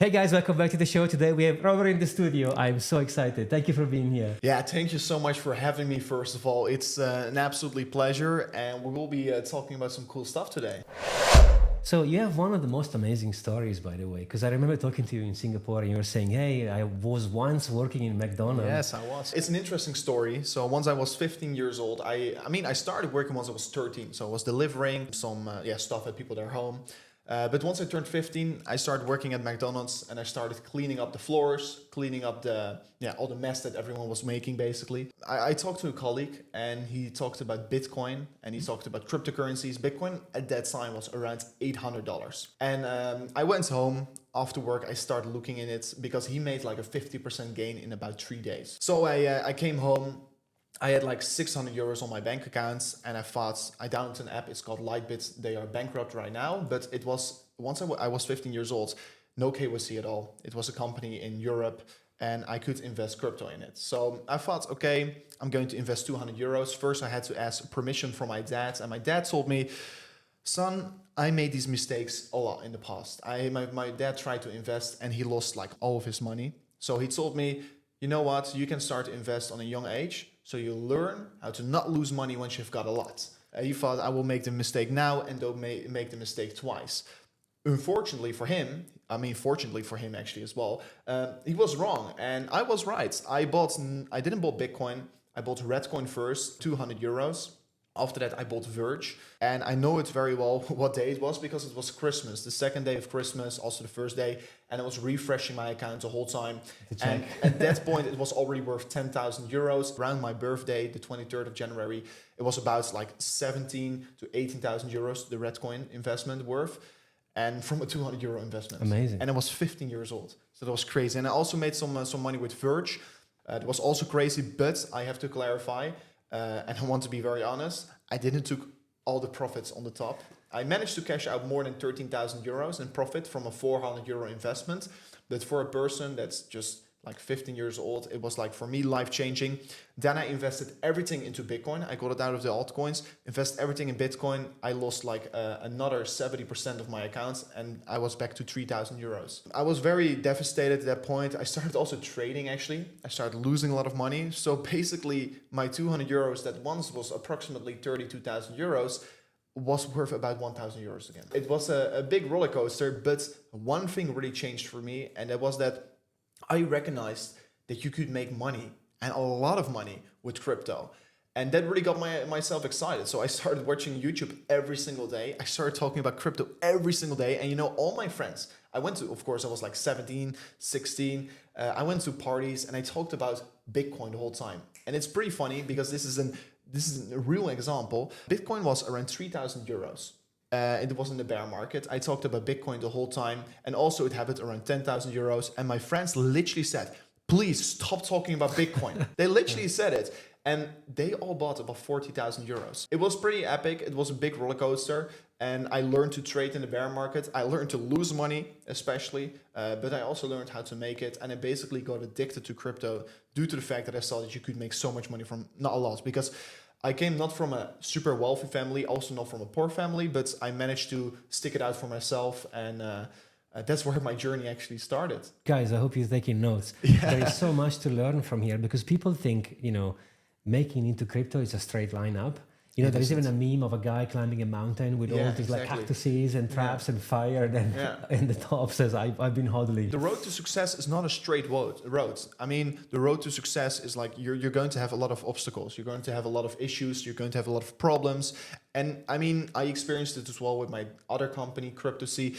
Hey guys, welcome back to the show. Today we have Rover in the studio. I'm so excited. Thank you for being here. Yeah, thank you so much for having me, first of all. It's an absolutely pleasure, and we will be talking about some cool stuff today. So you have one of the most amazing stories, by the way, because I remember talking to you in Singapore and you were saying, hey, I was once working in McDonald's. Yes, I was. It's an interesting story. So once I was 15 years old, I started working once I was 13. So I was delivering some stuff at people at their home. But once I turned 15, I started working at McDonald's and I started cleaning up the floors, cleaning up all the mess that everyone was making, basically. I talked to a colleague and he talked about Bitcoin and he talked about cryptocurrencies. Bitcoin at that time was around $800. And I went home. After work, I started looking in it because he made like a 50% gain in about 3 days. So I came home. I had like 600 euros on my bank accounts and I thought, I downloaded an app, it's called Lightbit. They are bankrupt right now, but it was, once I was 15 years old, no KYC at all. It was a company in Europe and I could invest crypto in it. So I thought, okay, I'm going to invest 200 euros. First, I had to ask permission from my dad and my dad told me, son, I made these mistakes a lot in the past. My dad tried to invest and he lost like all of his money. So he told me, you know what, you can start to invest on a young age. So you learn how to not lose money once you've got a lot. He thought, I will make the mistake now and don't make the mistake twice. Unfortunately for him, fortunately for him actually as well, he was wrong and I was right. I didn't buy Bitcoin. I bought Redcoin first, 200 euros. After that, I bought Verge, and I know it very well what day it was because it was Christmas, the second day of Christmas, also the first day, and I was refreshing my account the whole time. And at that point, it was already worth 10,000 euros. Around my birthday, the 23rd of January, it was about like 17 to 18,000 euros, the Redcoin investment worth, and from a 200 euro investment. Amazing. And I was 15 years old, so that was crazy. And I also made some money with Verge. It was also crazy, but I have to clarify. And I want to be very honest, I didn't took all the profits on the top. I managed to cash out more than 13,000 euros in profit from a 400 euro investment. But for a person that's just like 15 years old, it was like for me life-changing. Then I invested everything into Bitcoin. I got it out of the altcoins, invest everything in Bitcoin. I lost like another 70% of my accounts and I was back to 3,000 euros. I was very devastated at that point. I started also trading actually. I started losing a lot of money. So basically my 200 euros that once was approximately 32,000 euros was worth about 1,000 euros again. It was a big roller coaster, but one thing really changed for me and that was that I recognized that you could make money and a lot of money with crypto. And that really got myself excited. So I started watching YouTube every single day. I started talking about crypto every single day. And all my friends, I went to, of course, I was like 17, 16. I went to parties and I talked about Bitcoin the whole time. And it's pretty funny because this is a real example. Bitcoin was around 3,000 euros. It was in the bear market. I talked about Bitcoin the whole time and also it had around 10,000 euros. And my friends literally said, please stop talking about Bitcoin. They literally said it and they all bought about 40,000 euros. It was pretty epic. It was a big roller coaster and I learned to trade in the bear market. I learned to lose money, especially, but I also learned how to make it. And I basically got addicted to crypto due to the fact that I saw that you could make so much money from not a lot because I came not from a super wealthy family, also not from a poor family, but I managed to stick it out for myself and that's where my journey actually started. Guys, I hope you're taking notes. Yeah. There is so much to learn from here because people think, making into crypto is a straight line up. There is even a meme of a guy climbing a mountain with all these like cactuses and traps and fire. And then in the top says, I've been hodling. The road to success is not a straight road. I mean, the road to success is like you're going to have a lot of obstacles. You're going to have a lot of issues. You're going to have a lot of problems. And I mean, I experienced it as well with my other company, CryptoC.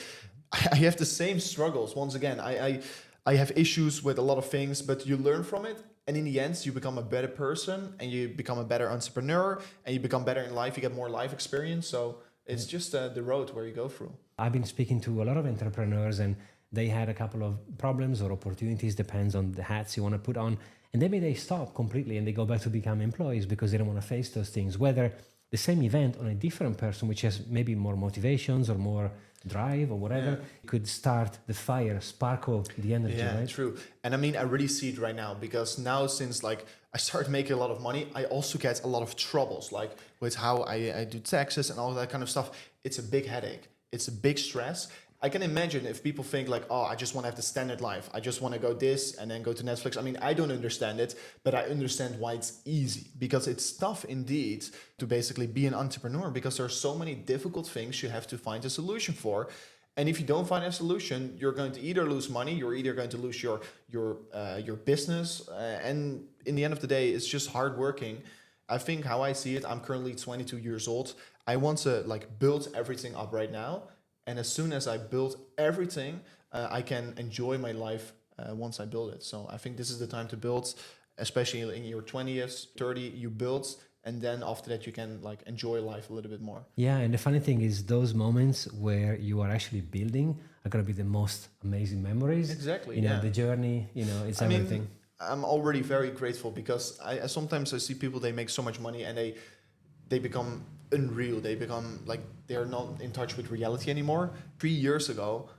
I have the same struggles. Once again, I have issues with a lot of things, but you learn from it. And in the end, you become a better person and you become a better entrepreneur and you become better in life. You get more life experience. So it's just the road where you go through. I've been speaking to a lot of entrepreneurs and they had a couple of problems or opportunities, depends on the hats you want to put on. And maybe they stop completely and they go back to become employees because they don't want to face those things. Whether the same event on a different person, which has maybe more motivations or more drive or whatever, could start the fire, sparkle the energy, right? Yeah, true. And I mean, I really see it right now because now since like I started making a lot of money, I also get a lot of troubles, like with how I do taxes and all that kind of stuff. It's a big headache. It's a big stress. I can imagine if people think like, oh, I just want to have the standard life. I just want to go this and then go to Netflix. I mean, I don't understand it, but I understand why it's easy, because it's tough indeed to basically be an entrepreneur, because there are so many difficult things you have to find a solution for. And if you don't find a solution, you're going to either lose money, you're either going to lose your business, and in the end of the day, it's just hard working. I think how I see it, I'm currently 22 years old. I want to like build everything up right now. And as soon as I build everything, I can enjoy my life once I build it. So I think this is the time to build, especially in your 20s, 30, you build. And then after that, you can like enjoy life a little bit more. Yeah, and the funny thing is those moments where you are actually building are going to be the most amazing memories. Exactly. You know, the journey, you know, it's everything. Mean, I'm already very grateful, because I sometimes I see people, they make so much money and they become unreal. They become like, they're not in touch with reality anymore. 3 years ago,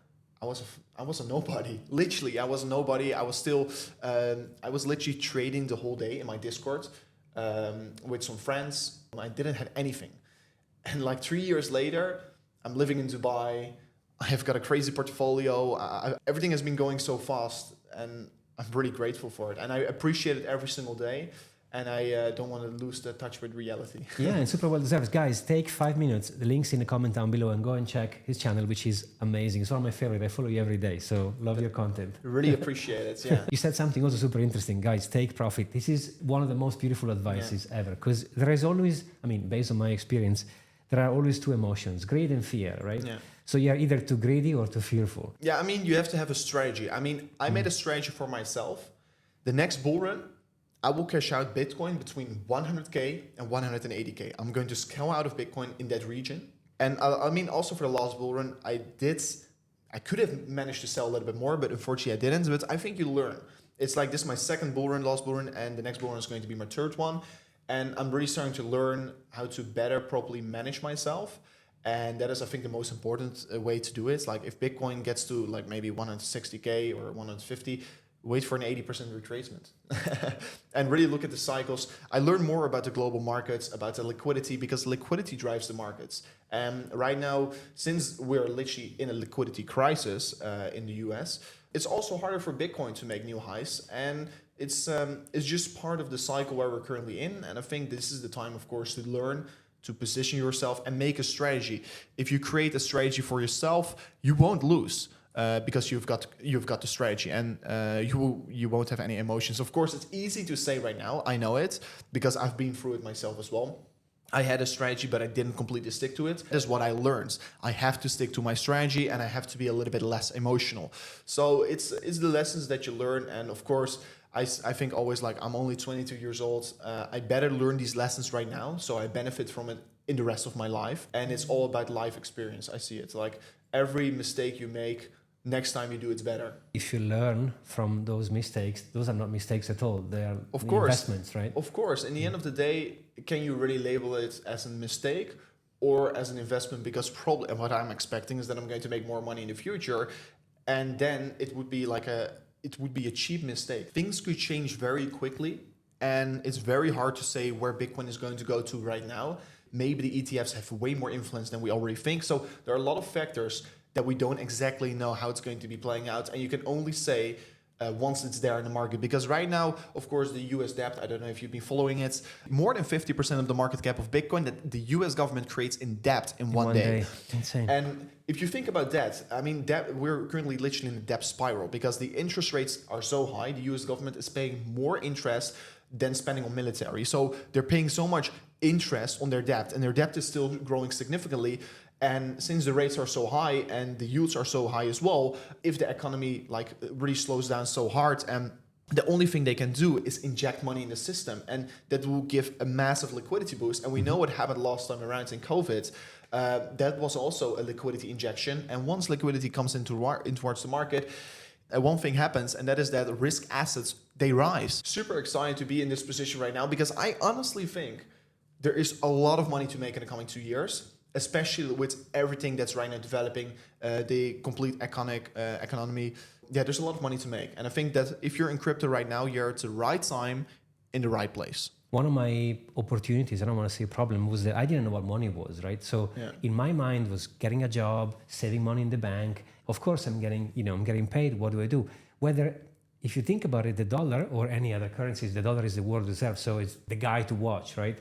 I was a nobody. Literally, I was a nobody. I was still, I was literally trading the whole day in my Discord with some friends. I didn't have anything. And like 3 years later, I'm living in Dubai. I have got a crazy portfolio. Everything has been going so fast, and I'm really grateful for it. And I appreciate it every single day. And I don't want to lose the touch with reality. Yeah, and super well deserved. Guys, take 5 minutes. The link's in the comment down below, and go and check his channel, which is amazing. It's one of my favorite. I follow you every day, so love your content. Really appreciate it, yeah. You said something also super interesting. Guys, take profit. This is one of the most beautiful advices ever, because there is always, I mean, based on my experience, there are always two emotions, greed and fear, right? Yeah. So you're either too greedy or too fearful. Yeah, I mean, you have to have a strategy. I mean, I made a strategy for myself. The next bull run, I will cash out Bitcoin between 100K and 180K. I'm going to scale out of Bitcoin in that region. And I mean, also for the last bull run, I could have managed to sell a little bit more, but unfortunately I didn't. But I think you learn. It's like, this is my second bull run, last bull run, and the next bull run is going to be my third one. And I'm really starting to learn how to better properly manage myself. And that is, I think, the most important way to do it. It's like, if Bitcoin gets to like maybe 160K or 150, wait for an 80% retracement and really look at the cycles. I learned more about the global markets, about the liquidity, because liquidity drives the markets. And right now, since we're literally in a liquidity crisis in the US, it's also harder for Bitcoin to make new highs. And it's just part of the cycle where we're currently in. And I think this is the time, of course, to learn, to position yourself and make a strategy. If you create a strategy for yourself, you won't lose. Because you've got the strategy, and you won't have any emotions. Of course, it's easy to say right now. I know it, because I've been through it myself as well. I had a strategy, but I didn't completely stick to it. That's what I learned. I have to stick to my strategy, and I have to be a little bit less emotional. So it's the lessons that you learn. And of course, I think always, like, I'm only 22 years old. I better learn these lessons right now, so I benefit from it in the rest of my life. And it's all about life experience. I see it like every mistake you make, next time you do, it's better. If you learn from those mistakes, those are not mistakes at all. They are investments, right? Of course. In the end of the day, can you really label it as a mistake or as an investment? Because probably what I'm expecting is that I'm going to make more money in the future, and then it would be a cheap mistake. Things could change very quickly, and it's very hard to say where Bitcoin is going to go to right now. Maybe the ETFs have way more influence than we already think. So there are a lot of factors that we don't exactly know how it's going to be playing out. And you can only say once it's there in the market. Because right now, of course, the US debt, I don't know if you've been following it, more than 50% of the market cap of Bitcoin that the US government creates in debt in one day. Insane. And if you think about debt, I mean, we're currently literally in a debt spiral, because the interest rates are so high. The US government is paying more interest than spending on military. So they're paying so much interest on their debt, and their debt is still growing significantly. And since the rates are so high and the yields are so high as well, if the economy like really slows down so hard, and the only thing they can do is inject money in the system, and that will give a massive liquidity boost. And we know what happened last time around in COVID. That was also a liquidity injection. And once liquidity comes towards the market, one thing happens, and that is that risk assets, they rise. Super excited to be in this position right now, because I honestly think there is a lot of money to make in the coming 2 years, especially with everything that's right now developing, the complete economy. Yeah, there's a lot of money to make. And I think that if you're in crypto right now, you're at the right time in the right place. One of my opportunities, I don't want to say problem, was that I didn't know what money was, right? So in my mind was getting a job, saving money in the bank. Of course, I'm getting paid. What do I do? Whether, if you think about it, the dollar or any other currencies, the dollar is the world reserve. So it's the guy to watch, right?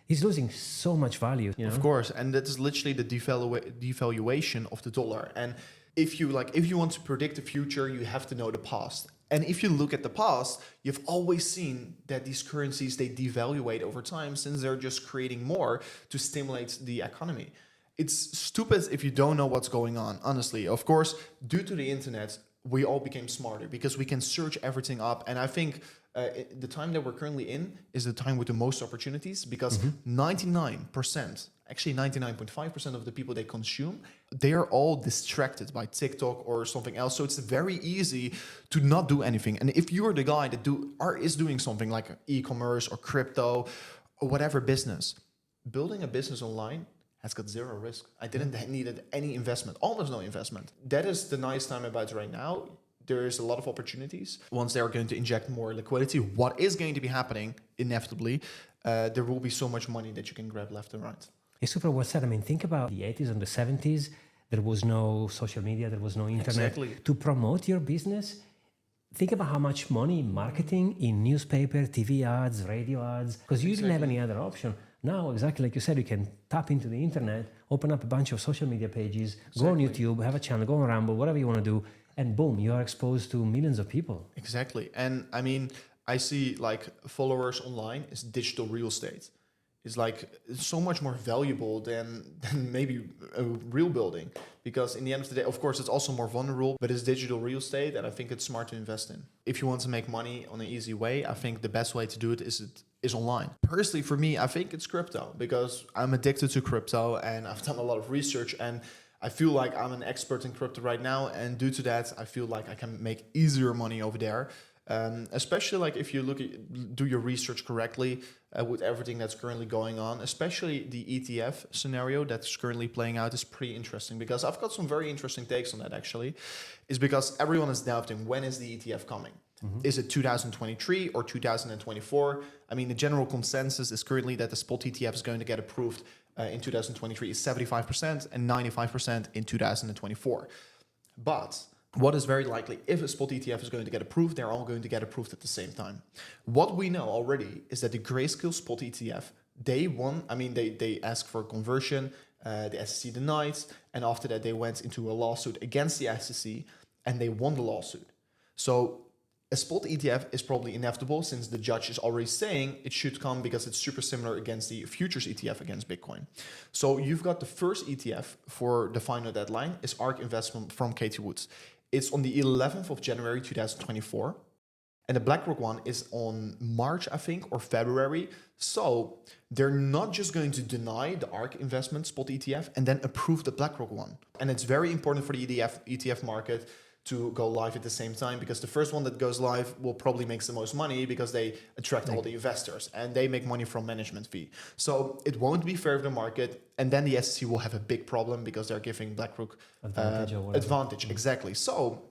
He's losing so much value. Of course, and that is literally the devaluation of the dollar. And if you want to predict the future, you have to know the past. And if you look at the past, you've always seen that these currencies, they devaluate over time since they're just creating more to stimulate the economy. It's stupid if you don't know what's going on, honestly. Of course, due to the internet, we all became smarter because we can search everything up. And I think the time that we're currently in is the time with the most opportunities because 99%, actually 99.5% of the people they consume, they are all distracted by TikTok or something else. So it's very easy to not do anything. And if you're the guy that is doing something like e-commerce or crypto or whatever business, building a business online has got zero risk. I didn't need any investment, almost no investment. That is the nice time about right now. There is a lot of opportunities. Once they are going to inject more liquidity, what is going to be happening inevitably, there will be so much money that you can grab left and right. It's super well said. I mean, think about the 80s and the 70s. There was no social media, there was no internet. Exactly. To promote your business, think about how much money marketing in newspaper, TV ads, radio ads, because you didn't have any other option. Now, exactly like you said, you can tap into the internet, open up a bunch of social media pages, go on YouTube, have a channel, go on Rumble, whatever you want to do, and boom, you are exposed to millions of people. Exactly. And I mean, I see like followers online is digital real estate. It's like so much more valuable than maybe a real building, because in the end of the day, of course, it's also more vulnerable, but it's digital real estate, and I think it's smart to invest in. If you want to make money on an easy way, I think the best way to do it is online. Personally, for me, I think it's crypto, because I'm addicted to crypto and I've done a lot of research, and I feel like I'm an expert in crypto right now, and due to that, I feel like I can make easier money over there. Especially like if you do your research correctly with everything that's currently going on, especially the ETF scenario that's currently playing out is pretty interesting, because I've got some very interesting takes on that actually, is because everyone is doubting when is the ETF coming. Is it 2023 or 2024? I mean, the general consensus is currently that the spot ETF is going to get approved in 2023 is 75% and 95% in 2024. But what is very likely, if a spot ETF is going to get approved, they're all going to get approved at the same time. What we know already is that the Grayscale spot ETF, they asked for a conversion, the SEC denied, and after that they went into a lawsuit against the SEC and they won the lawsuit. So a spot ETF is probably inevitable, since the judge is already saying it should come because it's super similar against the futures ETF against Bitcoin. So you've got the first ETF for the final deadline is ARK Investment from Katie Woods. It's on the 11th of January 2024. And the BlackRock one is on March, I think, or February. So they're not just going to deny the ARK Investment spot ETF and then approve the BlackRock one. And it's very important for the ETF market to go live at the same time, because the first one that goes live will probably make the most money because they attract all the investors and they make money from management fee. So it won't be fair to the market, and then the SEC will have a big problem because they're giving BlackRock advantage. Exactly. So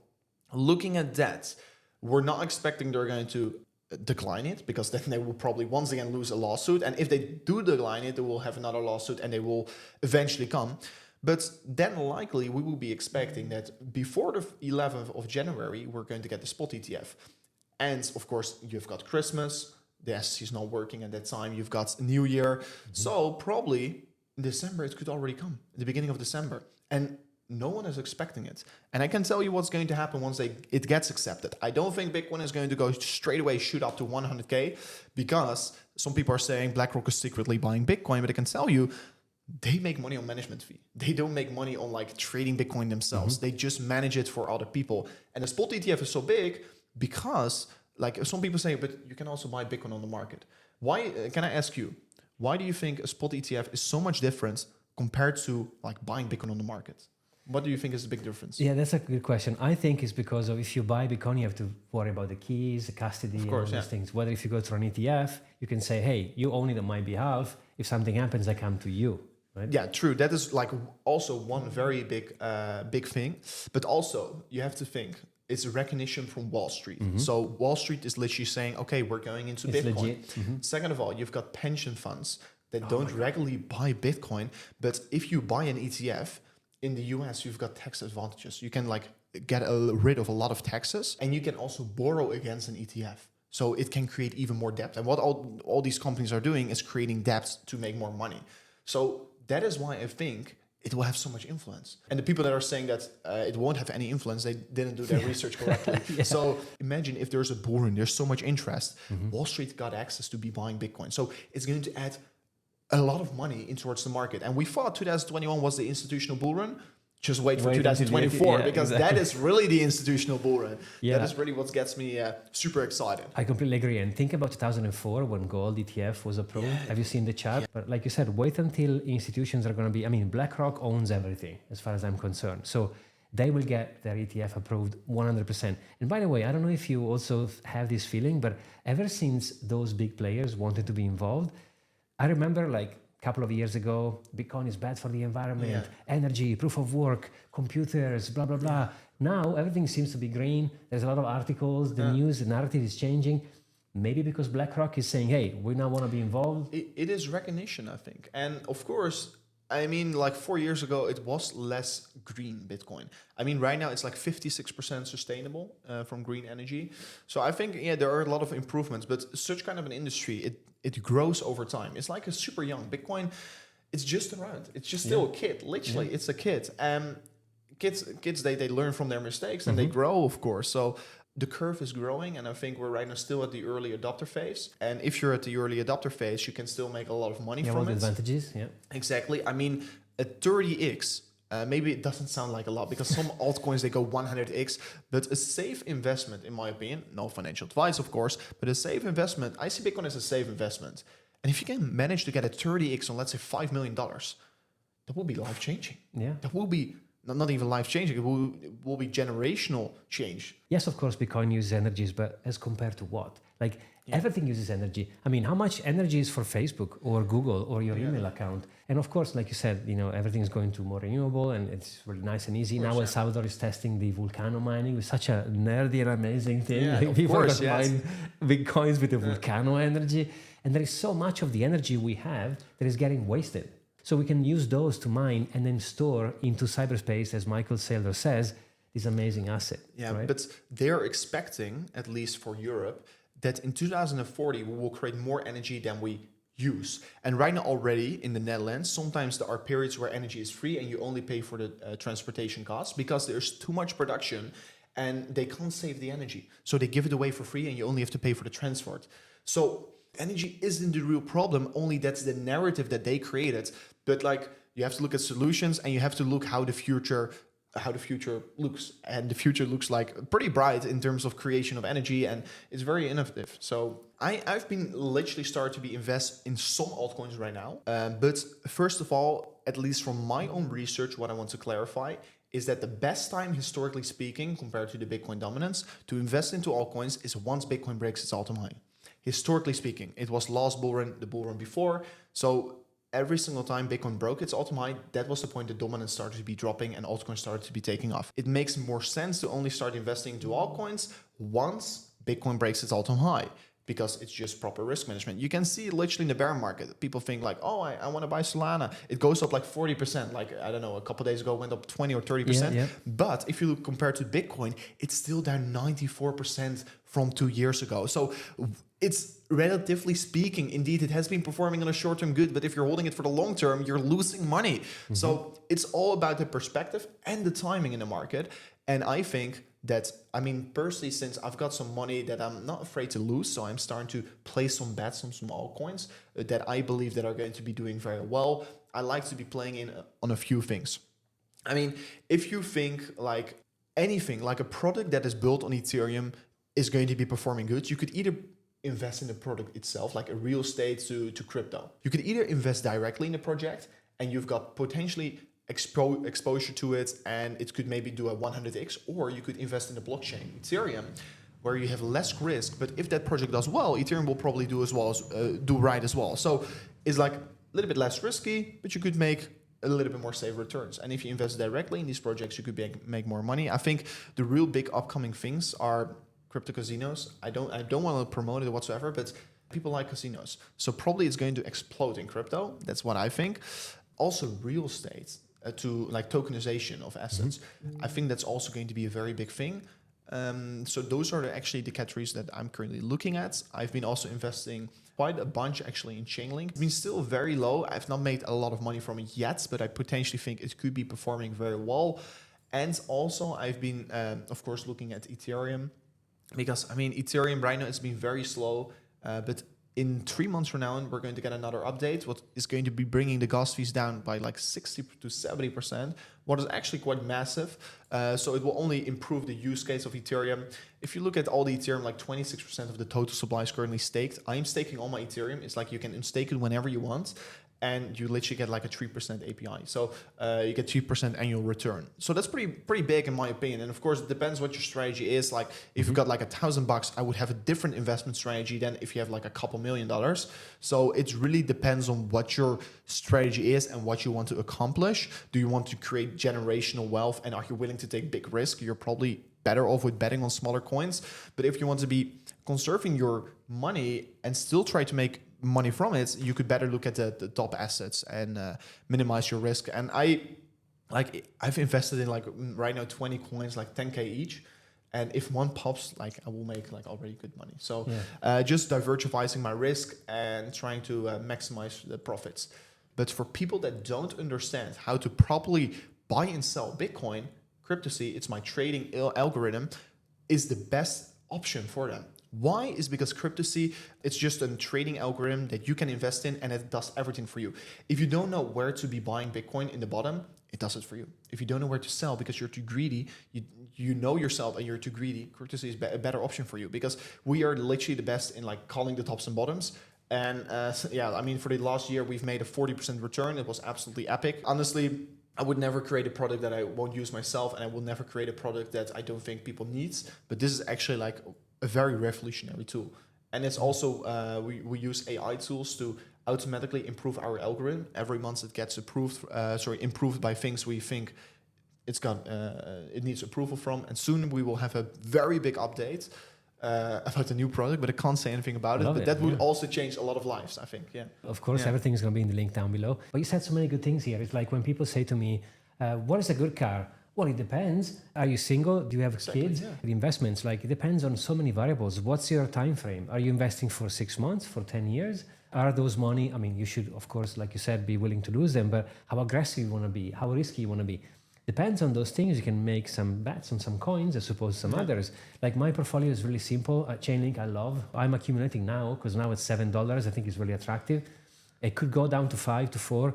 looking at that, we're not expecting they're going to decline it, because then they will probably once again lose a lawsuit, and if they do decline it, they will have another lawsuit and they will eventually come. But then likely we will be expecting that before the 11th of January, we're going to get the spot ETF. And of course, you've got Christmas, the SEC is not working at that time, you've got New Year. So probably in December, it could already come, at the beginning of December. And no one is expecting it. And I can tell you what's going to happen once it gets accepted. I don't think Bitcoin is going to go straight away, shoot up to 100K, because some people are saying BlackRock is secretly buying Bitcoin, but I can tell you, they make money on management fee. They don't make money on like trading Bitcoin themselves. They just manage it for other people. And the spot ETF is so big because, like some people say, but you can also buy Bitcoin on the market. Why, can I ask you, why do you think a spot ETF is so much different compared to like buying Bitcoin on the market? What do you think is the big difference? Yeah, that's a good question. I think it's because of, if you buy Bitcoin, you have to worry about the keys, the custody, and all those things. Whether if you go through an ETF, you can say, hey, you own it on my behalf. If something happens, I come to you. Right? Yeah, true. That is like also one very big thing. But also you have to think, it's a recognition from Wall Street. So Wall Street is literally saying, okay, we're going into It's Bitcoin. legit. Second of all, you've got pension funds that don't regularly buy Bitcoin, but if you buy an ETF in the US, you've got tax advantages. You can like get rid of a lot of taxes, and you can also borrow against an ETF. So it can create even more debt. And what all these companies are doing is creating debt to make more money. So that is why I think it will have so much influence. And the people that are saying that it won't have any influence, they didn't do their research correctly. So imagine if there's a bull run, there's so much interest, Wall Street got access to be buying Bitcoin. So it's going to add a lot of money in towards the market. And we thought 2021 was the institutional bull run. Just wait for 2024 because that is really the institutional bull run. That is really what gets me super excited. I completely agree. And think about 2004 when gold ETF was approved. Have you seen the chart? But like you said, wait until institutions are going to be, I mean, BlackRock owns everything as far as I'm concerned. So they will get their ETF approved 100%. And by the way, I don't know if you also have this feeling, but ever since those big players wanted to be involved, I remember like couple of years ago, Bitcoin is bad for the environment, energy, proof of work, computers, blah, blah, blah. Now everything seems to be green. There's a lot of articles, the news, the narrative is changing. Maybe because BlackRock is saying, hey, we now want to be involved. It is recognition, I think. And of course, I mean, like 4 years ago, it was less green Bitcoin. I mean, right now it's like 56% sustainable from green energy. So I think, there are a lot of improvements, but such kind of an industry, it grows over time. It's like a super young Bitcoin. It's just around. It's just still a kid. Literally, it's a kid. Kids, they learn from their mistakes and they grow, of course. So the curve is growing, and I think we're right now still at the early adopter phase. And if you're at the early adopter phase, you can still make a lot of money from it. Advantages, Exactly. I mean, a 30x, maybe it doesn't sound like a lot because some altcoins, they go 100x, but a safe investment, in my opinion, no financial advice, of course, but a safe investment, I see Bitcoin as a safe investment. And if you can manage to get a 30x on, let's say, $5 million, that will be life-changing. That will be not even life-changing, it will be generational change. Yes, of course, Bitcoin uses energies, but as compared to what? Like, everything uses energy. I mean, how much energy is for Facebook or Google or your email account? And of course, like you said, everything is going to more renewable and it's really nice and easy. Now El Salvador is testing the volcano mining, with such a nerdy and amazing thing. Like, people are mine Bitcoins with the volcano energy. And there is so much of the energy we have that is getting wasted. So we can use those to mine and then store into cyberspace, as Michael Saylor says, this amazing asset. Right? But they're expecting, at least for Europe, that in 2040 we will create more energy than we use. And right now already in the Netherlands, sometimes there are periods where energy is free and you only pay for the transportation costs because there's too much production and they can't save the energy. So they give it away for free and you only have to pay for the transport. So energy isn't the real problem, only that's the narrative that they created. But like, you have to look at solutions and you have to look how the future looks, and the future looks like pretty bright in terms of creation of energy, and it's very innovative. So I've been literally started to invest in some altcoins right now, but first of all, at least from my own research, what I want to clarify is that the best time, historically speaking, compared to the Bitcoin dominance, to invest into altcoins is once Bitcoin breaks its all-time high. Historically speaking, it was last bull run, the bull run before. So every single time Bitcoin broke its all-time high, that was the point the dominance started to be dropping and altcoins started to be taking off. It makes more sense to only start investing into altcoins once Bitcoin breaks its all-time high, because it's just proper risk management. You can see literally in the bear market, people think like, oh, I want to buy Solana. It goes up like 40%. Like, I don't know, a couple of days ago, it went up 20 or 30%. But if you look compared to Bitcoin, it's still down 94% from 2 years ago. So it's relatively speaking, indeed, it has been performing on a short-term good, but if you're holding it for the long term, you're losing money. So it's all about the perspective and the timing in the market. And I think that, I mean, personally, since I've got some money that I'm not afraid to lose, so I'm starting to place some bets on some altcoins that I believe that are going to be doing very well. I like to be playing in on a few things. I mean, if you think like anything, like a product that is built on Ethereum is going to be performing good, you could either invest in the product itself, like a real estate to crypto. You could either invest directly in the project and you've got potentially exposure to it and it could maybe do a 100x, or you could invest in the blockchain, Ethereum, where you have less risk, but if that project does well, Ethereum will probably do as well as do right as well. So it's like a little bit less risky, but you could make a little bit more safe returns. And if you invest directly in these projects, you could make more money. I think the real big upcoming things are crypto casinos. I don't want to promote it whatsoever, but people like casinos. So probably it's going to explode in crypto. That's what I think. Also real estate, to like tokenization of assets. I think that's also going to be a very big thing. So those are actually the categories that I'm currently looking at. I've been also investing quite a bunch actually in Chainlink. It's been still very low. I've not made a lot of money from it yet, but I potentially think it could be performing very well. And also I've been, of course, looking at Ethereum, because I mean, Ethereum right now it's been very slow, but in 3 months from now, we're going to get another update, what is going to be bringing the gas fees down by like 60 to 70%, what is actually quite massive. So it will only improve the use case of Ethereum. If you look at all the Ethereum, like 26% of the total supply is currently staked. I'm staking all my Ethereum. It's like you can unstake it whenever you want, and you literally get like a 3% API. So you get 3% annual return. So that's pretty big in my opinion. And of course, it depends what your strategy is. Like if you've got like $1,000, I would have a different investment strategy than if you have like a couple $1 million. So it really depends on what your strategy is and what you want to accomplish. Do you want to create generational wealth, and are you willing to take big risk? You're probably better off with betting on smaller coins. But if you want to be conserving your money and still try to make money from it, you could better look at the top assets and minimize your risk. And I've invested in like right now 20 coins, like 10K each. And if one pops, like I will make like already good money. So just diversifying my risk and trying to maximize the profits. But for people that don't understand how to properly buy and sell Bitcoin, Cryptosea, it's my trading algorithm, is the best option for them. Why? Is because Cryptosea, it's just a trading algorithm that you can invest in, and it does everything for you. If you don't know where to be buying Bitcoin in the bottom, it does it for you. If you don't know where to sell because you're too greedy, you know yourself and you're too greedy, Cryptosea is a better option for you, because we are literally the best in like calling the tops and bottoms. And I mean, for the last year, we've made a 40% return. It was absolutely epic. Honestly, I would never create a product that I won't use myself, and I will never create a product that I don't think people need. But this is actually like a very revolutionary tool. And it's also, we use AI tools to automatically improve our algorithm. Every month it gets improved by things we think it needs approval from. And soon we will have a very big update about the new product, but I can't say anything about it. But that would also change a lot of lives, I think. Yeah. Of course, everything is going to be in the link down below. But you said so many good things here. It's like when people say to me, what is a good car? Well, it depends. Are you single? Do you have kids? Yeah. The investments, like it depends on so many variables. What's your time frame? Are you investing for 6 months, for 10 years? Are those money? I mean, you should, of course, like you said, be willing to lose them, but how aggressive you want to be, how risky you want to be. Depends on those things. You can make some bets on some coins as opposed to some others. Like my portfolio is really simple. Chainlink, I love. I'm accumulating now because now it's $7. I think it's really attractive. It could go down to 5 to 4,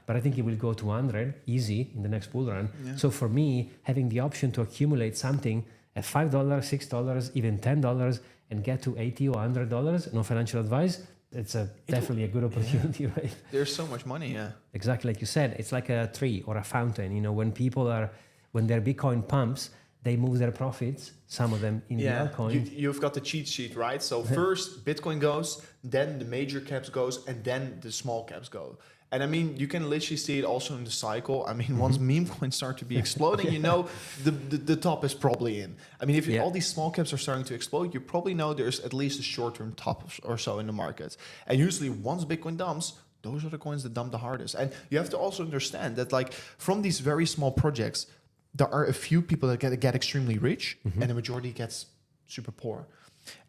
but I think it will go to 100 easy in the next bull run. Yeah. So for me, having the option to accumulate something at $5, $6, even $10, and get to $80 or $100, no financial advice, it's definitely a good opportunity, right? There's so much money, Exactly, like you said, it's like a tree or a fountain. You know, when their Bitcoin pumps, they move their profits, some of them in the altcoin. You've got the cheat sheet, right? So first Bitcoin goes, then the major caps goes, and then the small caps go. And I mean, you can literally see it also in the cycle. I mean, once meme coins start to be exploding, you know, the top is probably in. I mean, if all these small caps are starting to explode, you probably know there's at least a short-term top or so in the market. And usually once Bitcoin dumps, those are the coins that dump the hardest. And you have to also understand that like from these very small projects, there are a few people that get extremely rich, and the majority gets super poor.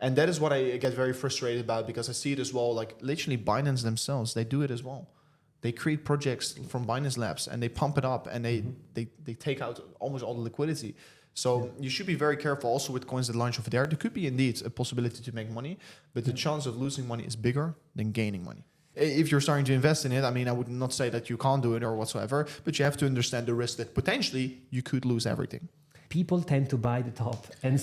And that is what I get very frustrated about, because I see it as well, like literally Binance themselves, they do it as well. They create projects from Binance Labs and they pump it up, and they take out almost all the liquidity. So you should be very careful also with coins that launch over there. There could be indeed a possibility to make money, but the chance of losing money is bigger than gaining money. If you're starting to invest in it, I mean, I would not say that you can't do it or whatsoever, but you have to understand the risk that potentially you could lose everything. People tend to buy the top, and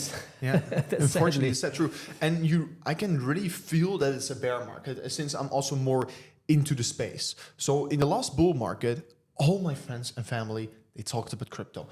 unfortunately, it's that true. And I can really feel that it's a bear market, since I'm also more into the space. So in the last bull market, all my friends and family, they talked about crypto.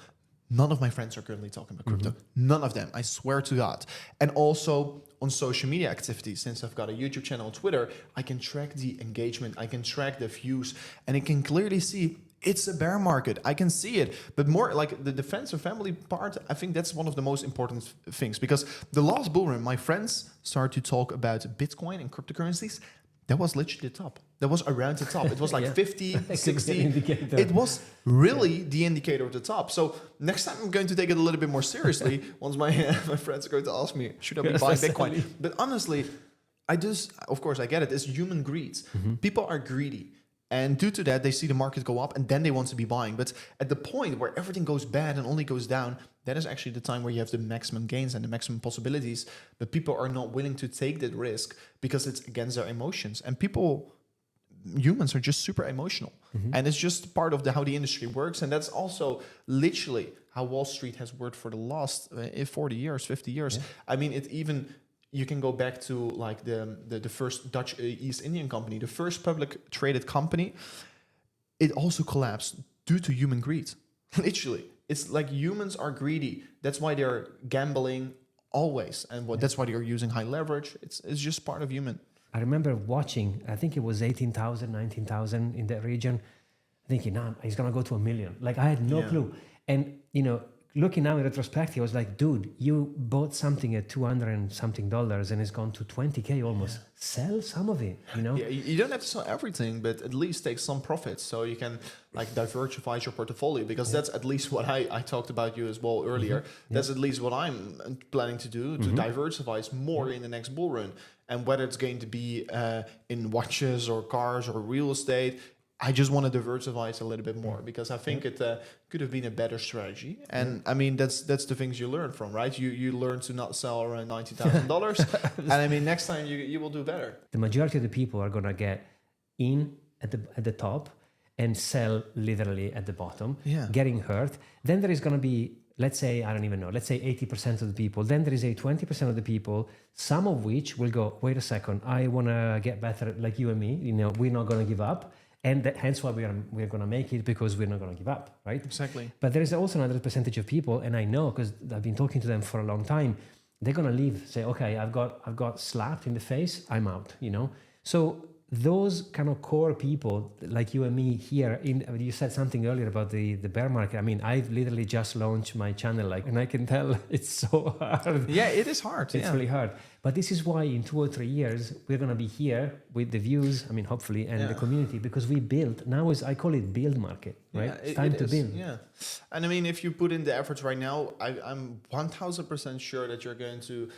None of my friends are currently talking about crypto. None of them, I swear to God. And also on social media activities, since I've got a YouTube channel on Twitter, I can track the engagement, I can track the views, and I can clearly see It's a bear market. I can see it. But more like the defense of family part, I think that's one of the most important things. Because the last bull run, my friends started to talk about Bitcoin and cryptocurrencies. That was literally the top. That was around the top. It was like 50, 60. It was really the indicator of the top. So next time I'm going to take it a little bit more seriously. Once my friends are going to ask me, should I be buying Bitcoin? But honestly, of course, I get it. It's human greed. People are greedy. And due to that, they see the market go up and then they want to be buying. But at the point where everything goes bad and only goes down, that is actually the time where you have the maximum gains and the maximum possibilities. But people are not willing to take that risk because it's against their emotions. And humans are just super emotional. And it's just part of how the industry works. And that's also literally how Wall Street has worked for the last 40 years, 50 years. Yeah. I mean, you can go back to like the first Dutch East Indian company, the first public traded company. It also collapsed due to human greed. Literally, it's like humans are greedy. That's why they're gambling always, and that's why they're using high leverage. It's just part of human. I remember watching. I think it was 18,000, 19,000 in that region. Thinking, nah, he's gonna go to 1 million. Like I had no clue, and looking now in retrospect, I was like, dude, you bought something at $200 and something and it's gone to 20K almost. Yeah. Sell some of it, Yeah, you don't have to sell everything, but at least take some profits so you can like diversify your portfolio, because that's at least what I talked about you as well earlier. That's at least what I'm planning to do, to diversify more in the next bull run. And whether it's going to be in watches or cars or real estate, I just want to diversify a little bit more, because I think it could have been a better strategy. And I mean, that's the things you learn from, right? You learn to not sell around $90,000. And I mean, next time you will do better. The majority of the people are going to get in at the top and sell literally at the bottom, getting hurt. Then there is going to be, let's say, I don't even know, let's say 80% of the people. Then there is a 20% of the people, some of which will go, wait a second, I want to get better like you and me. We're not going to give up. And hence why we're going to make it, because we're not going to give up, right? Exactly. But there is also another percentage of people, and I know because I've been talking to them for a long time, they're going to leave, say, okay, I've got slapped in the face, I'm out, So those kind of core people like you and me here, you said something earlier about the bear market. I mean, I've literally just launched my channel, and I can tell it's so hard. Yeah, it is hard. It's really hard. But this is why in 2 or 3 years, we're going to be here with the views, I mean, hopefully, and the community, because we build. Now I call it build market, right? Yeah, it's time to build. Yeah. And I mean, if you put in the efforts right now, I'm 1000% sure that you're going to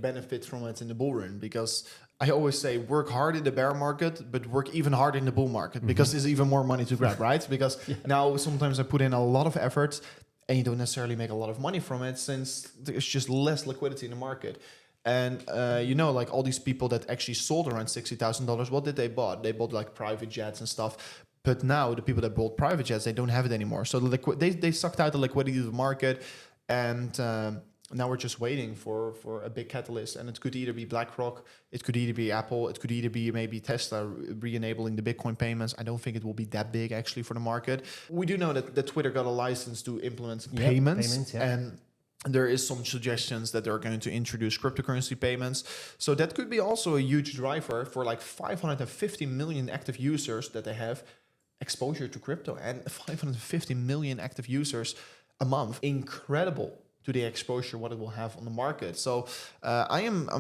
benefit from it in the bull run, because I always say work hard in the bear market, but work even harder in the bull market, because there's even more money to grab, right? Because now sometimes I put in a lot of effort and you don't necessarily make a lot of money from it, since there's just less liquidity in the market. And all these people that actually sold around $60,000, what did they bought? They bought like private jets and stuff. But now the people that bought private jets, they don't have it anymore. So they sucked out the liquidity of the market, and now we're just waiting for a big catalyst. And it could either be BlackRock, it could either be Apple, it could either be maybe Tesla re-enabling the Bitcoin payments. I don't think it will be that big actually for the market. We do know that Twitter got a license to implement payments. And there is some suggestions that they're going to introduce cryptocurrency payments. So that could be also a huge driver for like 550 million active users that they have exposure to crypto, and 550 million active users a month. Incredible to the exposure, what it will have on the market. So I can't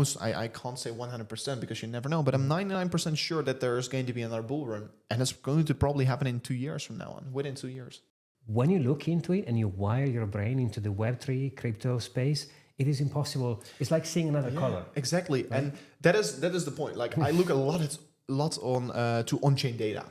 say 100% because you never know, but I'm 99% sure that there's going to be another bull run, and it's going to probably happen in 2 years from now on, within 2 years. When you look into it and you wire your brain into the Web3 crypto space, it is impossible. It's like seeing another color. Exactly. Right? And that is the point. Like I look a lot on to on-chain data.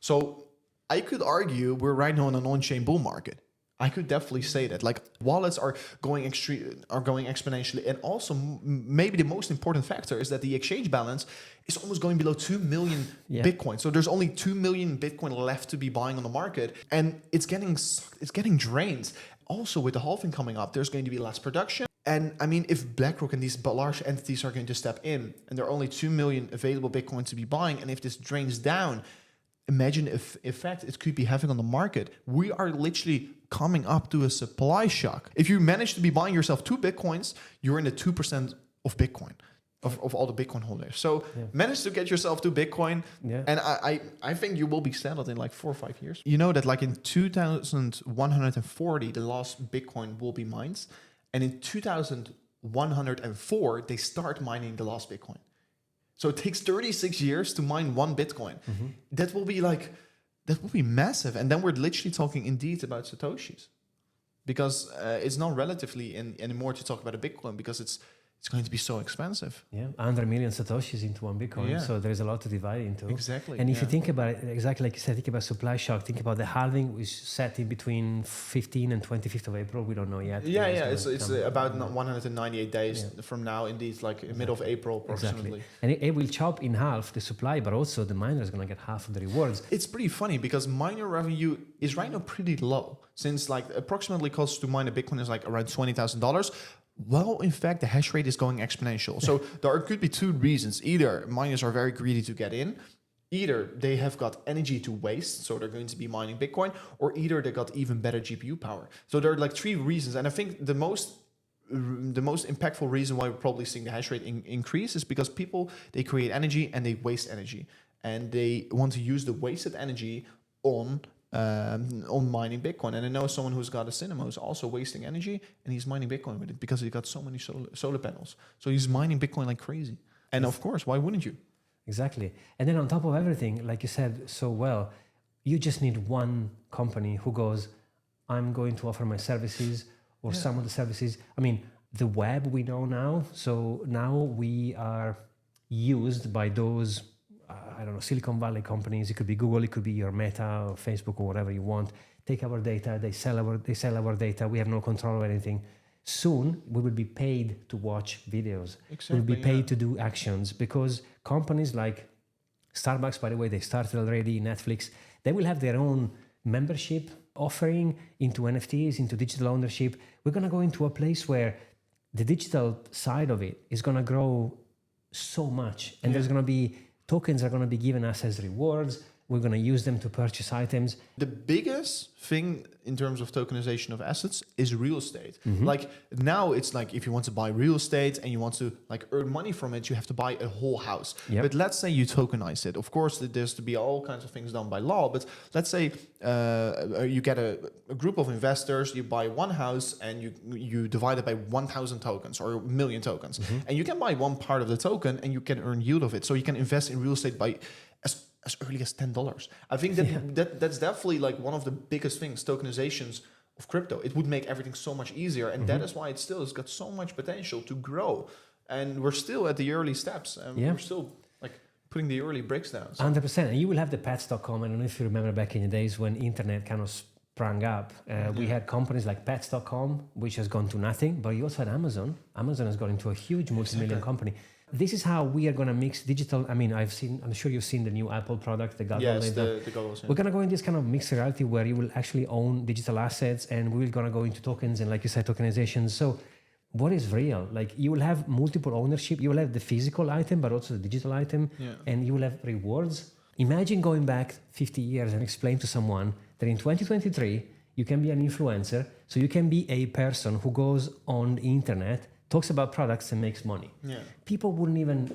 So I could argue we're right now in an on-chain bull market. I could definitely say that. Like wallets are going exponentially, and also maybe the most important factor is that the exchange balance is almost going below 2 million Bitcoin. So there's only 2 million Bitcoin left to be buying on the market, and it's getting drained. Also, with the halving coming up, there's going to be less production. And I mean, if BlackRock and these large entities are going to step in, and there are only 2 million available Bitcoin to be buying, and if this drains down, imagine if effect it could be having on the market. We are literally coming up to a supply shock. If you manage to be buying yourself 2 Bitcoins, you're in the 2% of Bitcoin. of all the Bitcoin holders. So manage to get yourself to Bitcoin. Yeah. And I think you will be settled in like 4 or 5 years. You know that like in 2140, the last Bitcoin will be mined. And in 2104, they start mining the last Bitcoin. So it takes 36 years to mine one Bitcoin. That will be massive. And then we're literally talking indeed about Satoshis. Because it's not relatively anymore to talk about a Bitcoin because it's going to be so expensive. Yeah, 100 million Satoshis into one Bitcoin. Yeah. So there's a lot to divide into. Exactly. And if you think about it, exactly like you said, think about supply shock, think about the halving, which is set in between 15 and 25th of April. We don't know yet. It's about 198 days from now, indeed, like middle of April approximately. Exactly. And it will chop in half the supply, but also the miner is going to get half of the rewards. It's pretty funny because miner revenue is right now pretty low, since like approximately cost to mine a Bitcoin is like around $20,000. Well, in fact, the hash rate is going exponential. So there could be two reasons. Either miners are very greedy to get in, either they have got energy to waste, so they're going to be mining Bitcoin, or either they got even better GPU power. So there are like three reasons. And I think the most impactful reason why we're probably seeing the hash rate increase is because people, they create energy and they waste energy. And they want to use the wasted energy on mining Bitcoin. And I know someone who's got a cinema who's also wasting energy and he's mining Bitcoin with it because he got so many solar panels. So he's mining Bitcoin like crazy. And of course, why wouldn't you? Exactly. And then on top of everything, like you said so well, you just need one company who goes, I'm going to offer my services or some of the services. I mean, the web we know now. So now we are used by those I don't know, Silicon Valley companies. It could be Google, it could be your Meta or Facebook or whatever you want. Take our data, they sell our data. We have no control over anything. Soon we will be paid to watch videos. Exactly, we'll be paid to do actions because companies like Starbucks, by the way, they started already, Netflix, they will have their own membership offering into NFTs, into digital ownership. We're going to go into a place where the digital side of it is going to grow so much, and there's going to be tokens are going to be given us as rewards. We're going to use them to purchase items. The biggest thing in terms of tokenization of assets is real estate. Like now it's like if you want to buy real estate and you want to like earn money from it, you have to buy a whole house. But let's say you tokenize it. Of course, there's to be all kinds of things done by law. But let's say you get a group of investors, you buy one house and you divide it by 1,000 tokens or 1 million tokens. And you can buy one part of the token and you can earn yield of it. So you can invest in real estate by as early as $10. I think that's definitely like one of the biggest things, tokenizations of crypto. It would make everything so much easier. And that is why it still has got so much potential to grow. And we're still at the early steps. And we're still like putting the early bricks down. So. 100%. And you will have the pets.com. I don't know if you remember back in the days when internet kind of sprang up. We had companies like pets.com, which has gone to nothing. But you also had Amazon. Amazon has gone into a huge multi-million company. This is how we are going to mix digital. I mean, I'm sure you've seen the new Apple product, the goggles. Yes, the goggles. Yeah. We're going to go in this kind of mixed reality where you will actually own digital assets and we're going to go into tokens and, like you said, tokenization. So what is real? Like you will have multiple ownership. You will have the physical item, but also the digital item, and you will have rewards. Imagine going back 50 years and explain to someone that in 2023, you can be an influencer. So you can be a person who goes on the internet, talks about products and makes money. People wouldn't even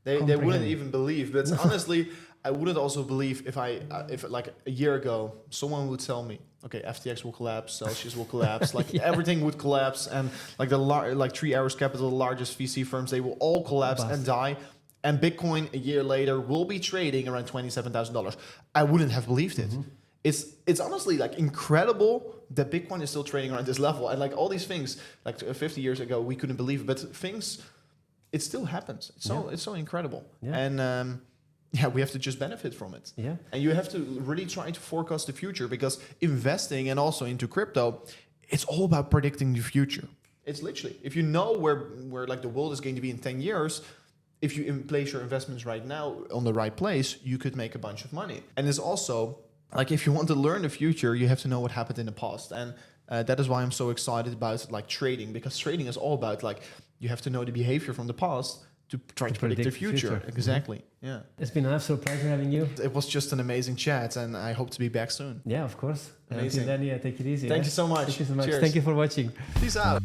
they wouldn't even believe. But honestly, I wouldn't also believe if like a year ago someone would tell me, okay, FTX will collapse, Celsius will collapse, like everything would collapse, and like like 3 Hours Capital, the largest VC firms, they will all collapse and die, and Bitcoin a year later will be trading around $27,000. I wouldn't have believed it. It's honestly like incredible that Bitcoin is still trading around this level. And like all these things, like 50 years ago, we couldn't believe it. But things, it still happens. It's so incredible. And we have to just benefit from it. And you have to really try to forecast the future, because investing and also into crypto, it's all about predicting the future. It's literally, if you know where like the world is going to be in 10 years, if you place your investments right now on the right place, you could make a bunch of money. And it's also, like if you want to learn the future, you have to know what happened in the past. And that is why I'm so excited about like trading, because trading is all about like you have to know the behavior from the past to try to predict the future. Exactly. Yeah. It's been an absolute pleasure having you. It was just an amazing chat, and I hope to be back soon. Yeah, of course. Amazing. Until then, take it easy. Thank you so much. Thank you so much. Cheers. Thank you for watching. Peace out.